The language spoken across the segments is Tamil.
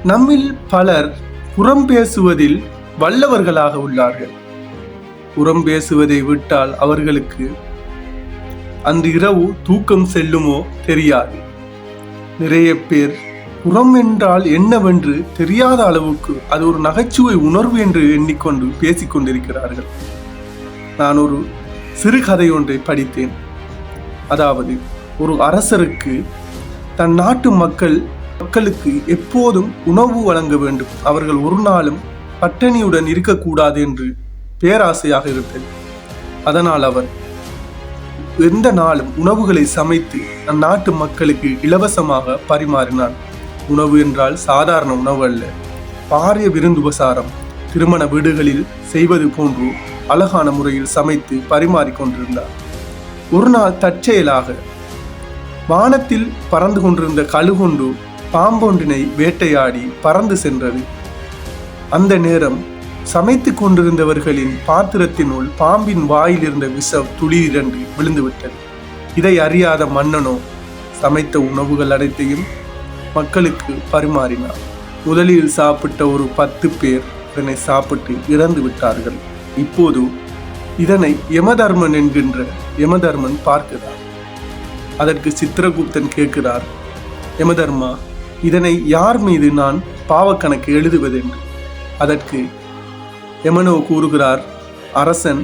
நம்மில் பலர் புறம் பேசுவதில் வல்லவர்களாக உள்ளார்கள். புறம் பேசுவதை விட்டால் அவர்களுக்கு அந்த இரவு தூக்கம் செல்லுமோ தெரியாது. நிறைய பேர் புறம் என்றால் என்னவென்று தெரியாத அளவுக்கு அது ஒரு நகைச்சுவை உணர்வு என்று எண்ணிக்கொண்டு பேசிக்கொண்டிருக்கிறார்கள். நான் ஒரு சிறுகதை ஒன்றை படித்தேன். அதாவது, ஒரு அரசருக்கு தன் நாட்டு மக்களுக்கு எப்போதும் உணவு வழங்க வேண்டும், அவர்கள் ஒரு நாளும் பட்டினியுடன் இருக்கக்கூடாது என்று பேராசையாக இருந்தது. அதனால் அவர் எந்த நாளும் உணவுகளை சமைத்து அந்நாட்டு மக்களுக்கு இலவசமாக பரிமாறினார். உணவு என்றால் சாதாரண உணவு அல்ல, பாரிய விருந்துபசாரம் திருமண வீடுகளில் செய்வது போன்று அழகான முறையில் சமைத்து பரிமாறிக்கொண்டிருந்தார். ஒரு நாள் தற்செயலாக வானத்தில் பறந்து கொண்டிருந்த கழுகொண்டு பாம்பொன்றினை வேட்டையாடி பறந்து சென்றது. அந்த நேரம் சமைத்து கொண்டிருந்தவர்களின் பாத்திரத்தினுள் பாம்பின் வாயில் இருந்த விஷ துளி 2 விழுந்துவிட்டது. இதை அறியாத மன்னனோ சமைத்த உணவுகள் அனைத்தையும் மக்களுக்கு பரிமாறினார். முதலில் சாப்பிட்ட ஒரு 10 பேர் இதனை சாப்பிட்டு இறந்து விட்டார்கள். இப்போது இதனை யமதர்மன் என்கின்ற யமதர்மன் பார்க்கிறார். அதற்கு சித்திரகுப்தன் கேட்கிறார், யமதர்மா, இதனை யார் மீது நான் பாவக்கணக்கு எழுதுவதென்று. அதற்கு யமனோ கூறுகிறார், அரசன்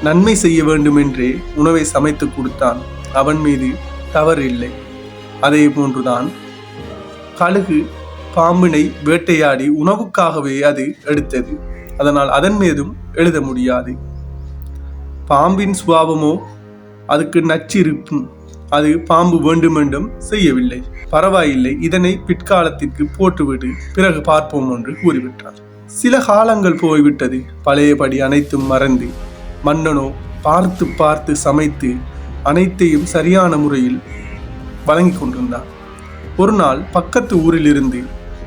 நன்மை செய்ய வேண்டும் என்றே உணவை சமைத்து கொடுத்தான், அவன் மீது தவறில்லை. அதே போன்றுதான் கழுகு பாம்பினை வேட்டையாடி உணவுக்காகவே அது எடுத்தது, அதனால் அதன் மீதும் எழுத முடியாது. பாம்பின் சுபாவமோ அதுக்கு நச்சிருக்கும், அது பாம்பு வேண்டுமென்றும் செய்யவில்லை. பரவாயில்லை, இதனை பிற்காலத்திற்கு போட்டுவிடு, பிறகு பார்ப்போம் என்று கூறிவிட்டார். சில காலங்கள் போய்விட்டது. பழையபடி அனைத்தும் மறந்து மன்னனோ பார்த்து பார்த்து சமைத்து அனைத்தையும் சரியான முறையில் வழங்கி கொண்டிருந்தார். ஒரு நாள் பக்கத்து ஊரிலிருந்து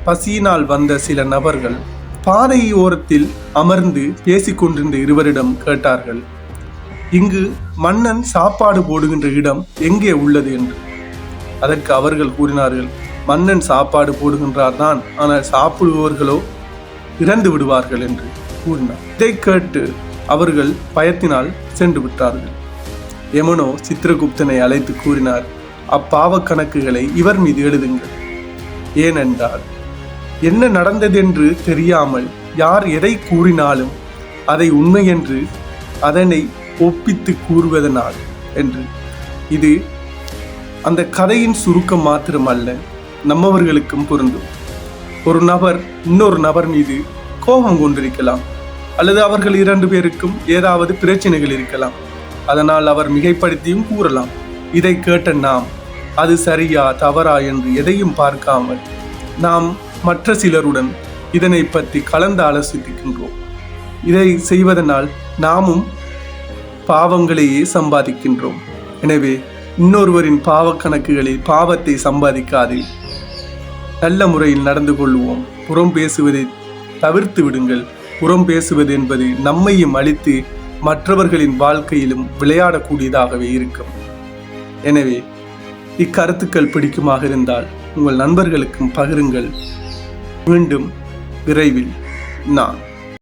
பசியினால் வந்த சில நபர்கள் பாதை ஓரத்தில் அமர்ந்து பேசிக்கொண்டிருந்த இருவரிடம் கேட்டார்கள், இங்கு மன்னன் சாப்பாடு போடுகின்ற இடம் எங்கே உள்ளது என்று. அதற்கு அவர்கள் கூறினார்கள், மன்னன் சாப்பாடு போடுகின்றார் தான், ஆனால் சாப்பிடுபவர்களோ இறந்து விடுவார்கள் என்று கூறினார். இதை கேட்டு அவர்கள் பயத்தினால் சென்று விட்டார்கள். யமனோ சித்திரகுப்தனை அழைத்து கூறினார், அப்பாவ கணக்குகளை இவர் மீது எழுதுங்கள். ஏனென்றால் என்ன நடந்ததென்று தெரியாமல் யார் எதை கூறினாலும் அதை உண்மை என்று அதனை ஒப்பித்து கூறுவதனால் என்று. இது அந்த கதையின் சுருக்கம் மாத்திரமல்ல, நம்மவர்களுக்கும் பொருந்தும். ஒரு நபர் இன்னொரு நபர் மீது கோபம் கொண்டிருக்கலாம், அல்லது அவர்கள் 2 பேருக்கும் ஏதாவது பிரச்சனைகள் இருக்கலாம். அதனால் அவர் மிகைப்படுத்தியும் கூறலாம். இதை கேட்ட நாம் அது சரியா தவறா என்று எதையும் பார்க்காமல் நாம் மற்ற சிலருடன் இதனை பற்றி கலந்து ஆலோசிக்கின்றோம். இதை செய்வதனால் நாமும் பாவங்களையே சம்பாதிக்கின்றோம். எனவே இன்னொருவரின் பாவக்கணக்குகளில் பாவத்தை சம்பாதிக்காது நல்ல முறையில் நடந்து கொள்வோம். புறம் பேசுவதை தவிர்த்து விடுங்கள். புறம் பேசுவது என்பது நம்மையும் அழித்து மற்றவர்களின் வாழ்க்கையிலும் விளையாடக்கூடியதாகவே இருக்கும். எனவே இக்கருத்துக்கள் பிடிக்குமாக இருந்தால் உங்கள் நண்பர்களுக்கும் பகிருங்கள். மீண்டும் விரைவில் நான்